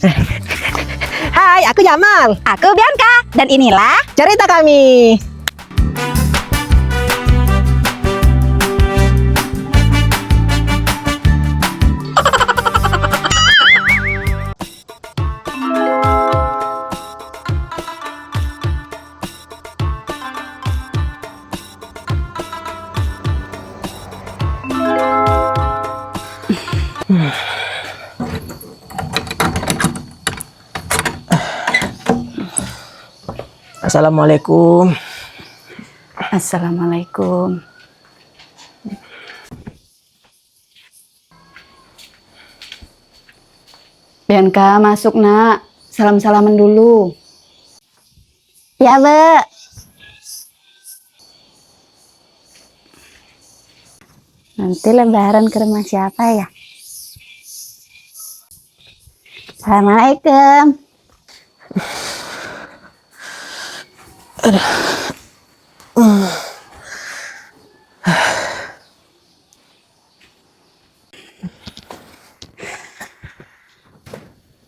Hai, aku Jamal. Aku Bianca, dan inilah Cerita kami. Assalamualaikum. Assalamualaikum. Bianca, masuk nak. Salam-salaman dulu. Ya, Be. Nanti lebaran ke rumah siapa ya? Assalamualaikum.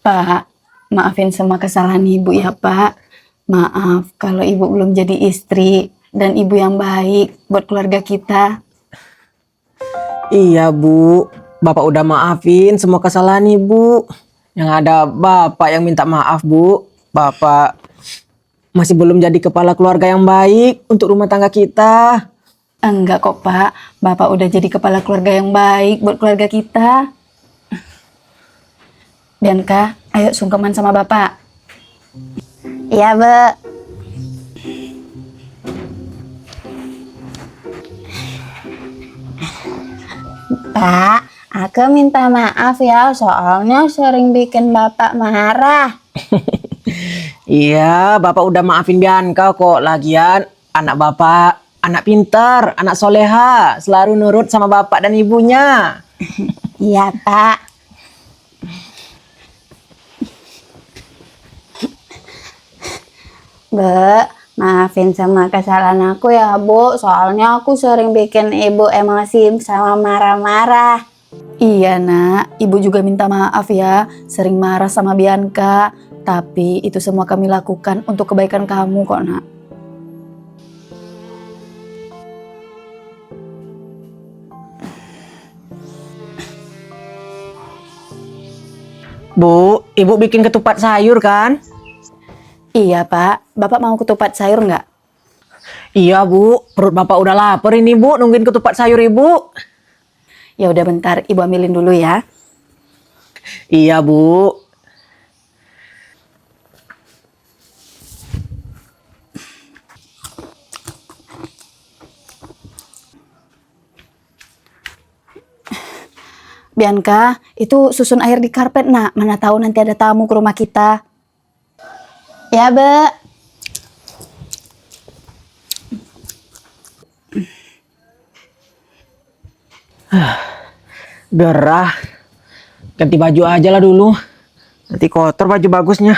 Pak, maafin semua kesalahan ibu ya Pak. Maaf kalau ibu belum jadi istri dan ibu yang baik buat keluarga kita. Iya, Bu. Bapak udah maafin semua kesalahan Ibu. Yang ada Bapak yang minta maaf, Bu. Bapak masih belum jadi kepala keluarga yang baik untuk rumah tangga kita. Enggak kok Pak, Bapak udah jadi kepala keluarga yang baik buat keluarga kita. Bianca, ayo sungkeman sama Bapak. Iya, Be. Pak, aku minta maaf ya, soalnya sering bikin Bapak marah. Iya, Bapak udah maafin Bianca kok. Lagian anak Bapak, anak pintar, anak soleha, selalu nurut sama Bapak dan ibunya. Iya, Pak. Be, maafin sama kesalahan aku ya, Bu. Soalnya aku sering bikin ibu emosi sama marah-marah. Iya, Nak. Ibu juga minta maaf ya. Sering marah sama Bianca. Tapi itu semua kami lakukan untuk kebaikan kamu kok, Nak. Bu, Ibu bikin ketupat sayur kan? Iya, Pak. Bapak mau ketupat sayur nggak? Iya, Bu. Perut Bapak udah lapar ini, Bu. Nungguin ketupat sayur Ibu. Ya udah bentar, Ibu ambilin dulu ya. Iya, Bu. Bianca, itu susun air di karpet, Nak. Mana tahu nanti ada tamu ke rumah kita. Ya, Be. Gerah. Ganti baju aja lah dulu. Nanti kotor baju bagusnya.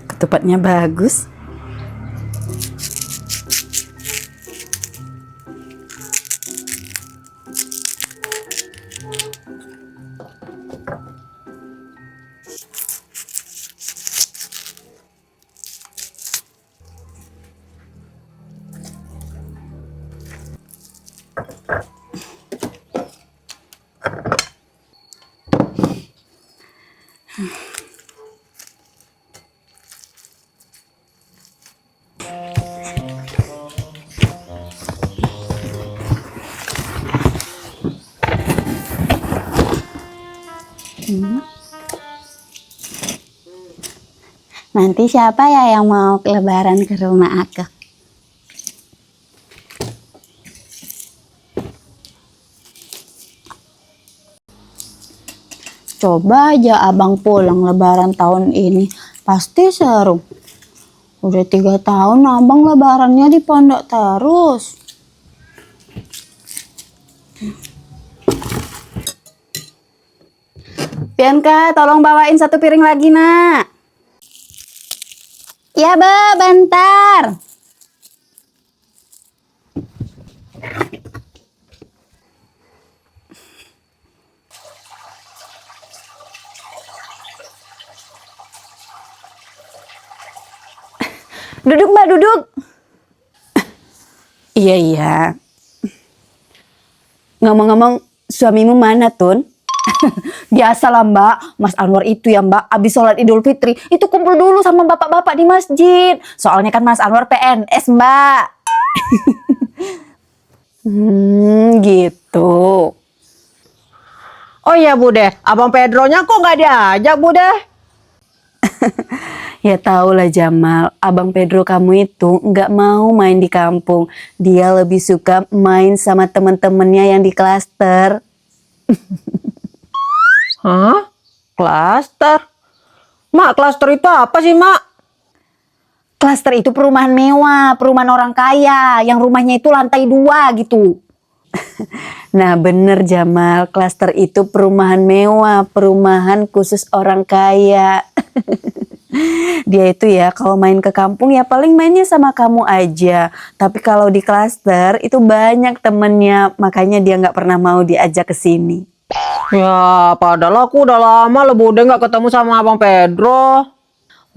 Ketupatnya bagus. Nanti siapa ya yang mau lebaran ke rumah aku? Coba aja abang pulang lebaran tahun ini. Pasti seru. Udah 3 tahun abang lebarannya di pondok terus. Bianca, tolong bawain 1 piring lagi, Nak. Ya, Be, bentar. Duduk Mbak, duduk. Iya, iya. Ngomong-ngomong, suamimu mana, Tun? Biasalah Mbak, Mas Anwar itu ya Mbak, abis sholat Idul Fitri, itu kumpul dulu sama bapak-bapak di masjid. Soalnya kan Mas Anwar PNS Mbak. Gitu. Oh iya Bude, Abang Pedronya kok nggak diajak Bude? Ya tau lah Jamal, Abang Pedro kamu itu nggak mau main di kampung. Dia lebih suka main sama temen-temennya yang di klaster. Hah? Klaster? Mak, klaster itu apa sih Mak? Klaster itu perumahan mewah, perumahan orang kaya, yang rumahnya itu lantai 2 gitu. Nah bener Jamal, klaster itu perumahan mewah, perumahan khusus orang kaya. Dia itu ya kalau main ke kampung ya paling mainnya sama kamu aja. Tapi kalau di klaster itu banyak temennya, makanya dia nggak pernah mau diajak ke sini. Ya, padahal aku udah lama loh Bude nggak ketemu sama Abang Pedro.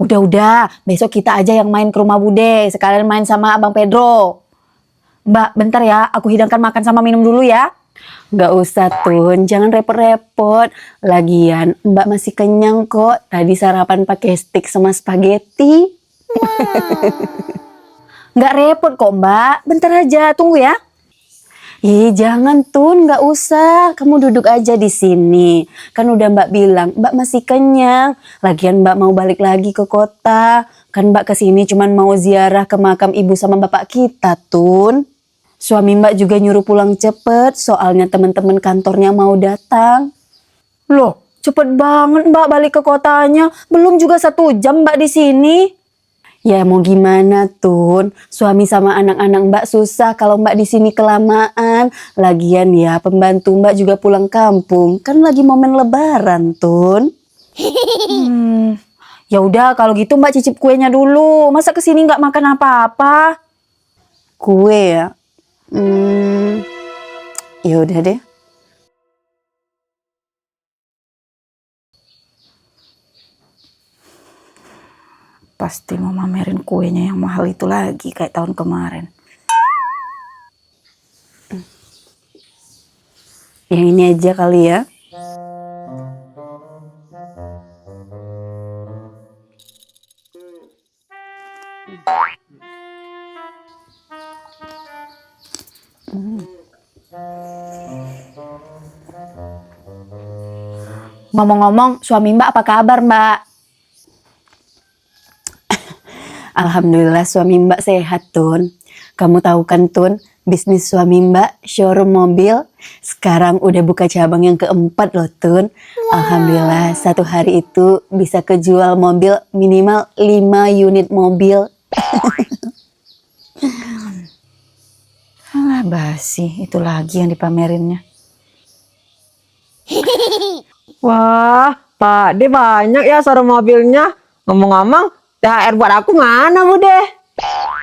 Udah, besok kita aja yang main ke rumah Bude, sekalian main sama Abang Pedro. Mbak, bentar ya, aku hidangkan makan sama minum dulu ya. Gak usah Tun, jangan repot-repot. Lagian Mbak masih kenyang kok, tadi sarapan pakai steak sama spaghetti. Gak repot kok Mbak, bentar aja, tunggu ya. Ih, jangan Tun, gak usah. Kamu duduk aja di sini. Kan udah Mbak bilang, Mbak masih kenyang. Lagian Mbak mau balik lagi ke kota. Kan Mbak kesini cuman mau ziarah ke makam ibu sama bapak kita, Tun. Suami Mbak juga nyuruh pulang cepet, soalnya teman-teman kantornya mau datang. Loh, cepet banget Mbak balik ke kotanya. Belum juga 1 jam Mbak di sini. Ya mau gimana Tun, suami sama anak-anak Mbak susah kalau Mbak di sini kelamaan. Lagian ya pembantu Mbak juga pulang kampung, kan lagi momen Lebaran Tun. Ya udah kalau gitu Mbak cicip kuenya dulu. Masa kesini nggak makan apa-apa? Kue ya? Ya udah deh. Pasti mau mamerin kuenya yang mahal itu lagi kayak tahun kemarin. Yang ini aja kali ya. Ngomong-ngomong, suami Mbak apa kabar Mbak? Alhamdulillah suami Mbak sehat Tun. Kamu tahu kan Tun, bisnis suami Mbak showroom mobil sekarang udah buka cabang yang keempat loh Tun. Alhamdulillah 1 hari itu bisa kejual mobil minimal 5 unit mobil. Alah basi, itu lagi yang dipamerinnya. Wah, Pak De banyak ya showroom mobilnya. Ngomong-ngomong, THR buat aku mana Bude?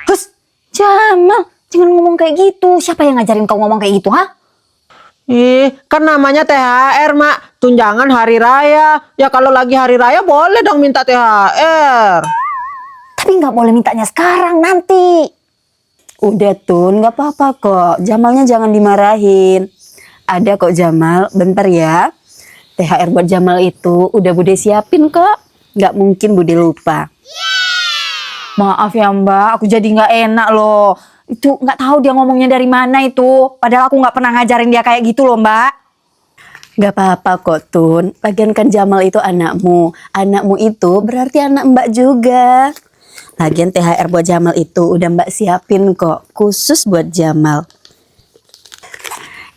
Terus, Jamal, jangan ngomong kayak gitu. Siapa yang ngajarin kau ngomong kayak gitu, ha? Ih, kan namanya THR, Mak. Tunjangan hari raya. Ya kalau lagi hari raya boleh dong minta THR. Tapi nggak boleh mintanya sekarang, nanti. Udah Tun, nggak apa-apa kok. Jamalnya jangan dimarahin. Ada kok Jamal, bentar ya. THR buat Jamal itu udah Bude siapin kok. Nggak mungkin Bude lupa. Maaf ya Mbak, aku jadi nggak enak loh. Itu nggak tahu dia ngomongnya dari mana itu. Padahal aku nggak pernah ngajarin dia kayak gitu loh Mbak. Nggak apa-apa kok Tun. Lagian kan Jamal itu anakmu. Anakmu itu berarti anak Mbak juga. Lagian THR buat Jamal itu udah Mbak siapin kok. Khusus buat Jamal.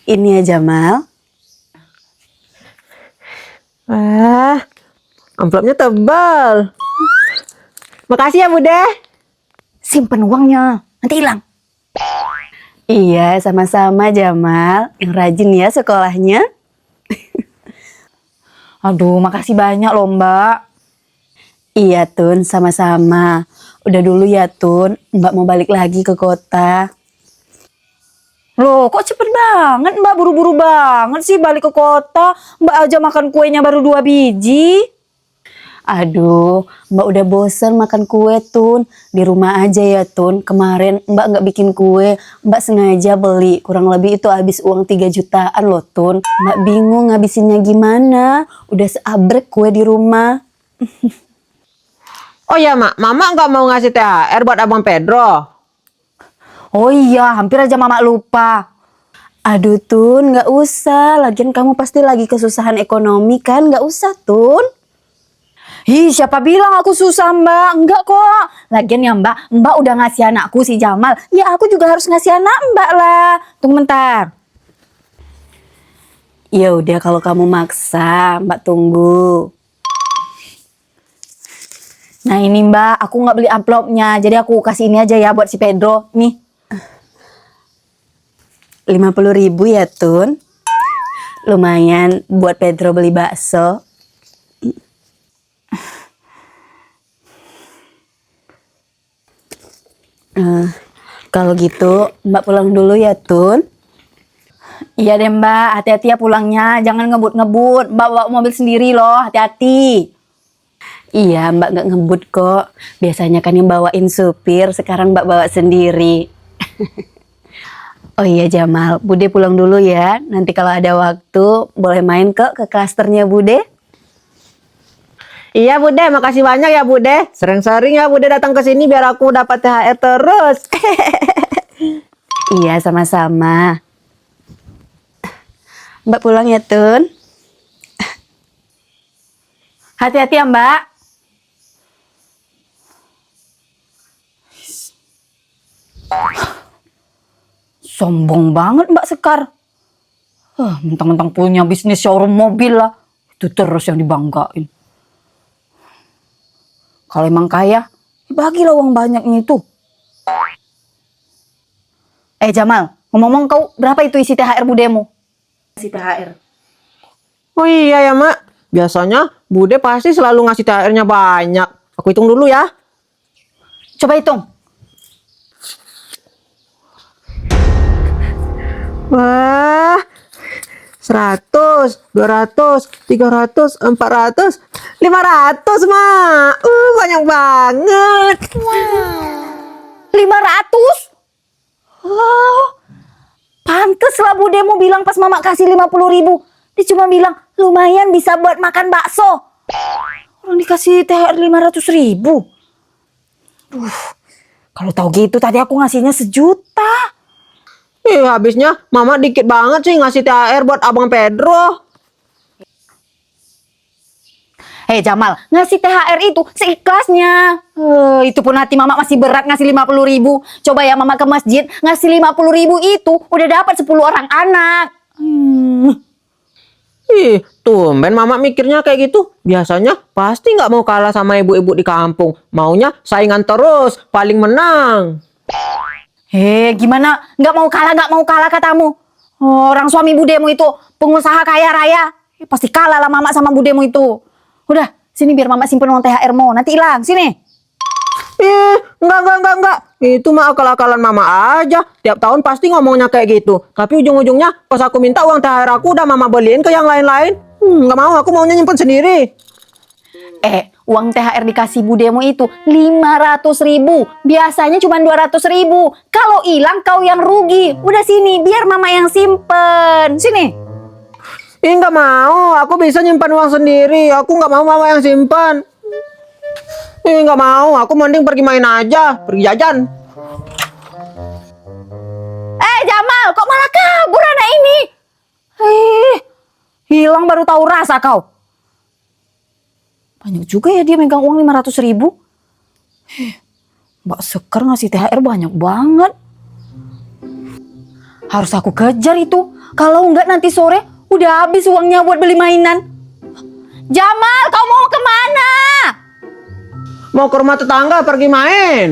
Ini ya Jamal. Wah, amplopnya tebal. Makasih ya Bude. Simpen uangnya, nanti hilang. Iya, sama-sama Jamal. Yang rajin ya sekolahnya. Aduh, makasih banyak loh Mbak. Iya Tun, sama-sama. Udah dulu ya Tun, Mbak mau balik lagi ke kota. Loh, kok cepet banget Mbak, buru-buru banget sih balik ke kota. Mbak aja makan kuenya baru 2 biji. Aduh, Mbak udah bosen makan kue, Tun. Di rumah aja ya, Tun. Kemarin Mbak nggak bikin kue, Mbak sengaja beli. Kurang lebih itu habis uang 3 jutaan loh, Tun. Mbak bingung ngabisinnya gimana. Udah seabrek kue di rumah. Oh ya, Mak. Mama nggak mau ngasih THR buat Abang Pedro. Oh iya, hampir aja Mama lupa. Aduh, Tun, nggak usah. Lagian kamu pasti lagi kesusahan ekonomi kan? Nggak usah, Tun. Ih, siapa bilang aku susah, Mbak? Enggak kok. Lagian ya, Mbak udah ngasih anakku si Jamal. Ya aku juga harus ngasih anak Mbak lah. Tunggu bentar. Ya udah kalau kamu maksa, Mbak tunggu. Nah ini Mbak, aku nggak beli amplopnya. Jadi aku kasih ini aja ya buat si Pedro. Nih. 50.000 ya, Tun. Lumayan buat Pedro beli bakso. Kalau gitu Mbak pulang dulu ya, Tun. Iya deh Mbak, hati-hati ya pulangnya. Jangan ngebut-ngebut. Mbak bawa mobil sendiri loh, hati-hati. Iya, Mbak nggak ngebut kok. Biasanya kan yang bawain supir, sekarang Mbak bawa sendiri. Oh iya Jamal, Bude pulang dulu ya. Nanti kalau ada waktu, boleh main ke klasternya Bude. Iya, Bude. Makasih banyak ya, Bude. Sering-sering ya, Bude datang ke sini biar aku dapat THR terus. Iya, sama-sama. Mbak pulang ya, Tun. Hati-hati ya, Mbak. Sombong banget Mbak Sekar. Mentang-mentang punya bisnis showroom mobil lah. Itu terus yang dibanggain. Kalau emang kaya, ya bagilah uang banyaknya itu. Jamal, ngomong-ngomong kau berapa itu isi THR budemu? Isi THR. Oh iya ya, Mak. Biasanya Bude pasti selalu ngasih THR-nya banyak. Aku hitung dulu ya. Coba hitung. Wah, 100, 200, 300, 400, 500, Mak. Banyak banget. 500? Oh, pantes lah budemu bilang pas Mama kasih 50.000. Dia cuma bilang lumayan bisa buat makan bakso. Orang dikasih THR 500.000. Kalau tahu gitu tadi aku ngasihnya 1 juta. Habisnya Mama dikit banget sih ngasih THR buat Abang Pedro. Jamal, ngasih THR itu seikhlasnya. Itu pun hati Mama masih berat ngasih 50.000. Coba ya Mama ke masjid ngasih 50.000 itu udah dapat 10 orang anak. Tumben Mama mikirnya kayak gitu. Biasanya pasti nggak mau kalah sama ibu-ibu di kampung. Maunya saingan terus, paling menang. Gimana? Nggak mau kalah katamu. Orang suami budemu itu pengusaha kaya raya. Pasti kalah lah Mama sama budemu itu. Udah, sini biar Mama simpen uang THR-mu. Nanti hilang, sini. Enggak. Itu mah akal-akalan Mama aja. Tiap tahun pasti ngomongnya kayak gitu. Tapi ujung-ujungnya pas aku minta uang THR aku udah Mama beliin ke yang lain-lain. Nggak mau, aku maunya nyimpen sendiri. Uang THR dikasih budemu itu 500.000. Biasanya cuma 200.000. Kalau hilang kau yang rugi. Udah sini, biar Mama yang simpen. Sini. Nggak mau, aku bisa nyimpan uang sendiri. Aku nggak mau Mama yang simpan. Nggak mau, aku mending pergi main aja, pergi jajan. Jamal, kok malah kabur anak ini? Hilang baru tahu rasa kau. Banyak juga ya dia megang uang 500.000. Mbak Sekar ngasih THR banyak banget. Harus aku kejar itu. Kalau enggak nanti sore udah habis uangnya buat beli mainan. Jamal, kau mau kemana? Mau ke rumah tetangga pergi main.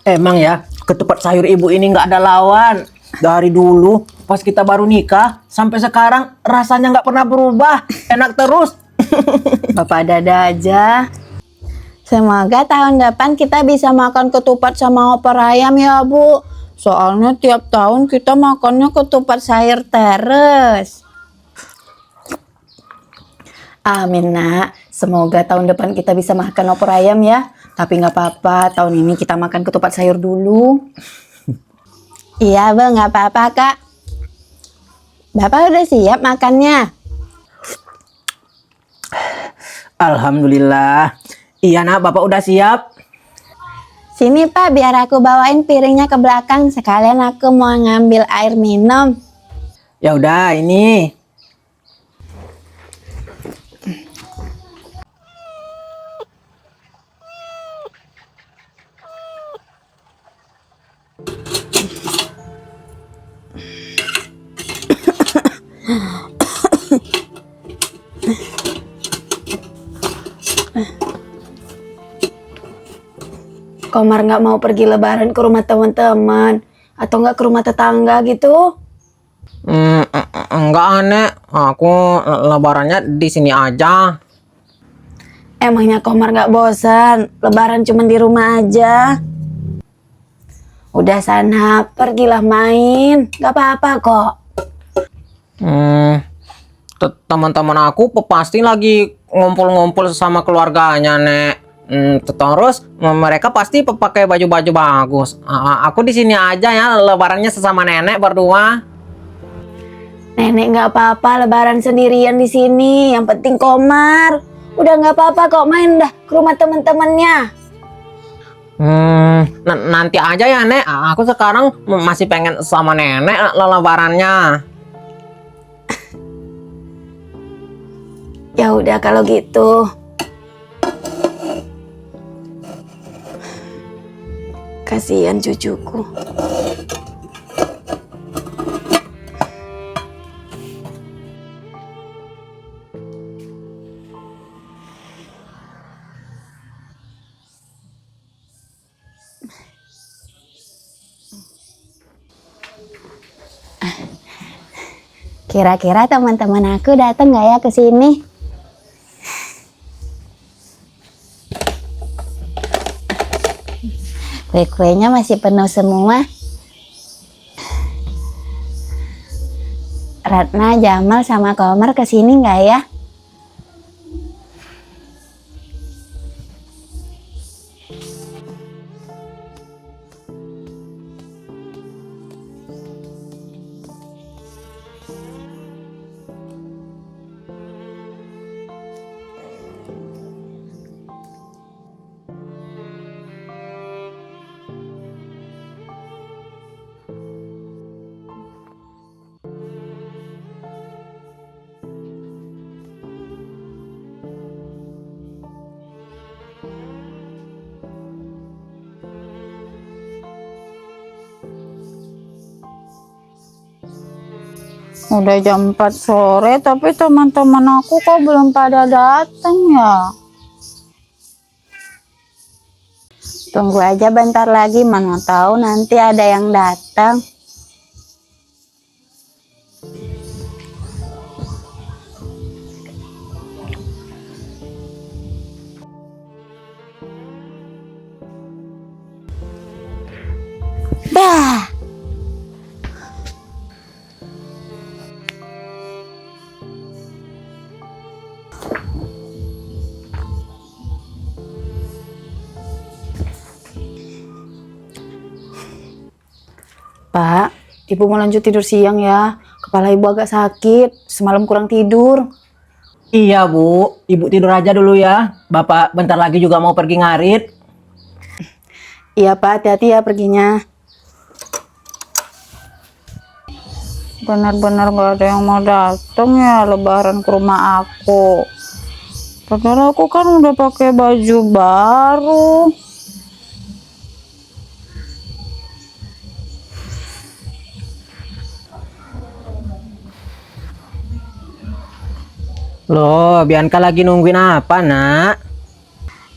Emang ya, ketupat sayur ibu ini nggak ada lawan. Dari dulu, pas kita baru nikah, sampai sekarang rasanya nggak pernah berubah. Enak terus. Bapak ada aja. Semoga tahun depan kita bisa makan ketupat sama opor ayam ya, Bu. Soalnya tiap tahun kita makannya ketupat sayur terus. Amin, Nak. Semoga tahun depan kita bisa makan opor ayam ya. Tapi nggak apa-apa, tahun ini kita makan ketupat sayur dulu. Iya, Bang, nggak apa-apa, Kak. Bapak udah siap makannya? Alhamdulillah. Iya nak, Bapak udah siap. Sini Pak, biar aku bawain piringnya ke belakang. Sekalian aku mau ngambil air minum. Ya udah, ini. Komar nggak mau pergi lebaran ke rumah teman-teman atau nggak ke rumah tetangga gitu? Enggak aneh. Aku lebarannya di sini aja. Emangnya Komar nggak bosan? Lebaran cuma di rumah aja. Udah sana, pergilah main. Nggak apa-apa kok. Teman-teman aku pasti lagi ngumpul-ngumpul sama keluarganya, Nek. Terus mereka pasti pakai baju-baju bagus. Aku di sini aja ya, lebarannya sesama nenek berdua. Nenek nggak apa-apa lebaran sendirian di sini. Yang penting Komar. Udah nggak apa-apa kok, main dah ke rumah teman-temannya. Nanti aja ya, Nek. Aku sekarang masih pengen sama nenek lebarannya. Ya udah kalau gitu. Kasihan cucuku. Kira-kira teman-teman aku datang nggak ya ke sini? Kue-kuenya masih penuh semua. Ratna, Jamal, sama Komar ke sini nggak ya? Udah jam 4 sore tapi teman-teman aku kok belum pada datang ya. Tunggu aja bentar lagi, mana tahu nanti ada yang datang. Dah. Pak, Ibu mau lanjut tidur siang ya. Kepala Ibu agak sakit, semalam kurang tidur. Iya Bu, Ibu tidur aja dulu ya. Bapak bentar lagi juga mau pergi ngarit. Iya Pak, hati-hati ya perginya. Benar-benar gak ada yang mau datang ya lebaran ke rumah aku. Padahal aku kan udah pakai baju baru. Loh, Bianca lagi nungguin apa, Nak?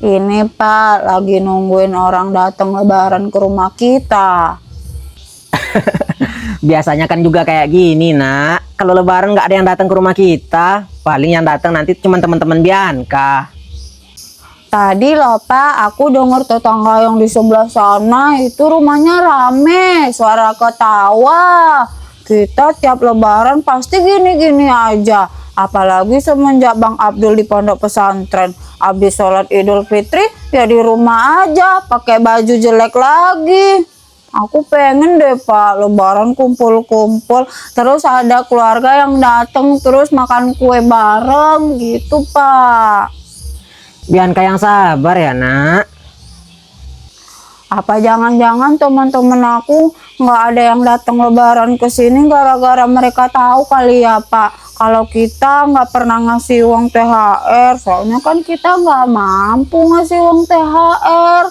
Ini Pak, lagi nungguin orang datang lebaran ke rumah kita. Biasanya kan juga kayak gini, Nak. Kalau lebaran nggak ada yang datang ke rumah kita. Paling yang datang nanti cuma teman-teman Bianca. Tadi loh Pak, aku dengar tetangga yang di sebelah sana itu rumahnya rame, suara ketawa. Kita tiap lebaran pasti gini-gini aja. Apalagi semenjak Bang Abdul di pondok pesantren. Habis sholat Idul Fitri ya di rumah aja, pakai baju jelek lagi. Aku pengen deh Pak, lebaran kumpul-kumpul. Terus ada keluarga yang datang terus makan kue bareng gitu Pak. Bianca yang sabar ya nak. Apa jangan-jangan teman-teman aku nggak ada yang datang lebaran ke sini gara-gara mereka tahu kali ya Pak. Kalau kita nggak pernah ngasih uang THR, soalnya kan kita nggak mampu ngasih uang THR.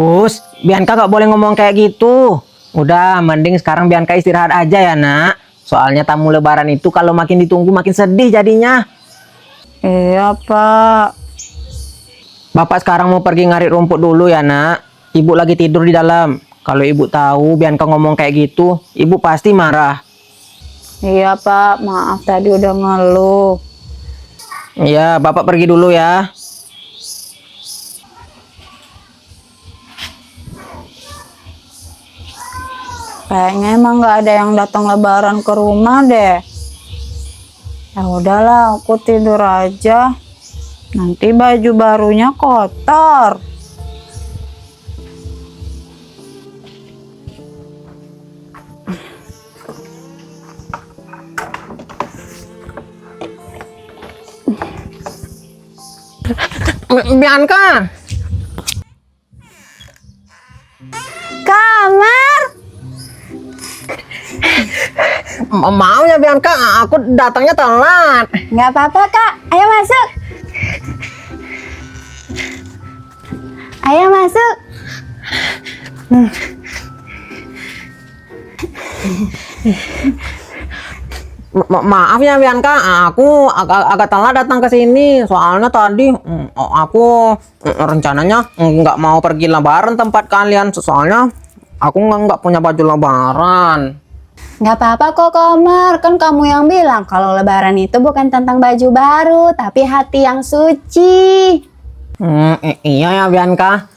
Us, Bianca gak boleh ngomong kayak gitu. Udah, mending sekarang Bianca istirahat aja ya nak. Soalnya tamu lebaran itu kalau makin ditunggu makin sedih jadinya. Iya Pak. Bapak sekarang mau pergi ngarit rumput dulu ya nak. Ibu lagi tidur di dalam. Kalau ibu tahu Bianca ngomong kayak gitu, ibu pasti marah. Iya Pak, maaf tadi udah ngeluh. Iya, bapak pergi dulu ya. Kayaknya emang nggak ada yang datang lebaran ke rumah deh. Ya udahlah, aku tidur aja. Nanti baju barunya kotor. Bianca, Kamar. mau ya Bianca, aku datangnya telat. Nggak apa-apa Kak, ayo masuk. Ayo masuk. Maaf ya Bianca, aku agak telat datang ke sini. Soalnya tadi aku rencananya nggak mau pergi lebaran tempat kalian. Soalnya aku nggak punya baju lebaran. Nggak apa-apa kok Komar, kan kamu yang bilang kalau lebaran itu bukan tentang baju baru, tapi hati yang suci. Iya ya Bianca.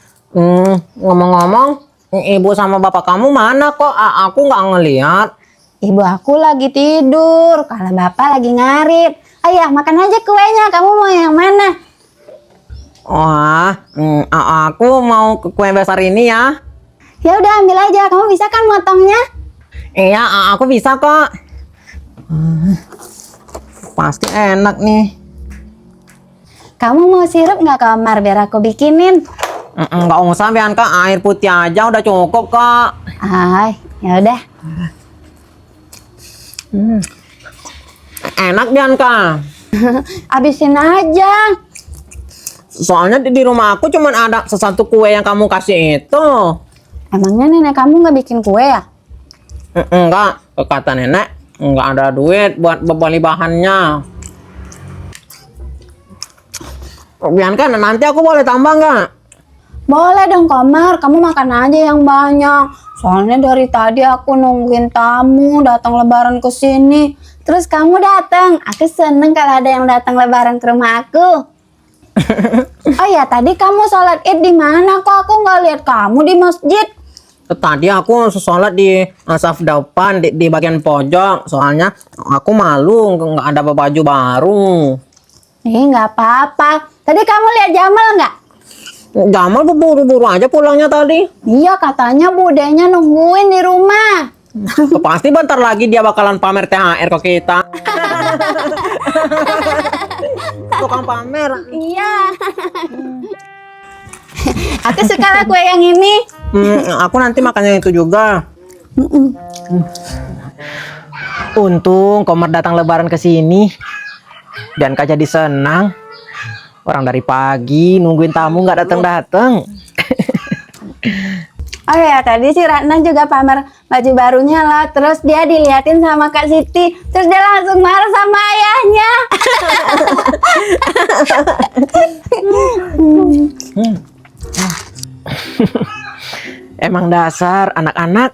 Ngomong-ngomong, ibu sama bapak kamu mana kok? Aku nggak ngelihat. Ibu aku lagi tidur, kalau bapak lagi ngarit. Ayah, makan aja kuenya, kamu mau yang mana? Wah, aku mau ke kue besar ini ya. Ya udah ambil aja, kamu bisa kan motongnya? Iya, aku bisa kok. Pasti enak nih. Kamu mau sirup nggak Komar biar aku bikinin? Nggak usah Bianca, air putih aja udah cukup kok. Ah, ya udah. Enak Bianca. Habisin aja. Soalnya di rumah aku cuman ada satu kue yang kamu kasih itu. Emangnya nenek kamu nggak bikin kue ya? Enggak, kata nenek nggak ada duit buat beli bahannya. Bianca, nanti aku boleh tambah nggak? Boleh dong Komar, kamu makan aja yang banyak. Soalnya dari tadi aku nungguin tamu datang lebaran ke sini. Terus kamu datang. Aku seneng kalau ada yang datang lebaran ke rumah aku. Oh ya, tadi kamu sholat Id di mana? Kok aku nggak lihat kamu di masjid? Tadi aku sholat di saf depan di bagian pojok. Soalnya aku malu nggak ada baju baru. Nggak apa-apa. Tadi kamu lihat Jamal nggak? Jamal buru-buru aja pulangnya tadi. Iya, katanya budenya nungguin di rumah. Pasti bentar lagi dia bakalan pamer THR ke kita. Tukang pamer. Iya. Aku suka lah kue yang ini. Aku nanti makannya itu juga. Untung Komar datang lebaran ke sini. Dan Kak jadi senang. Orang dari pagi nungguin tamu nggak datang-datang. Oh ya, tadi si Ratna juga pamer baju barunya lah. Terus dia diliatin sama Kak Siti. Terus dia langsung marah sama ayahnya. Emang dasar anak-anak.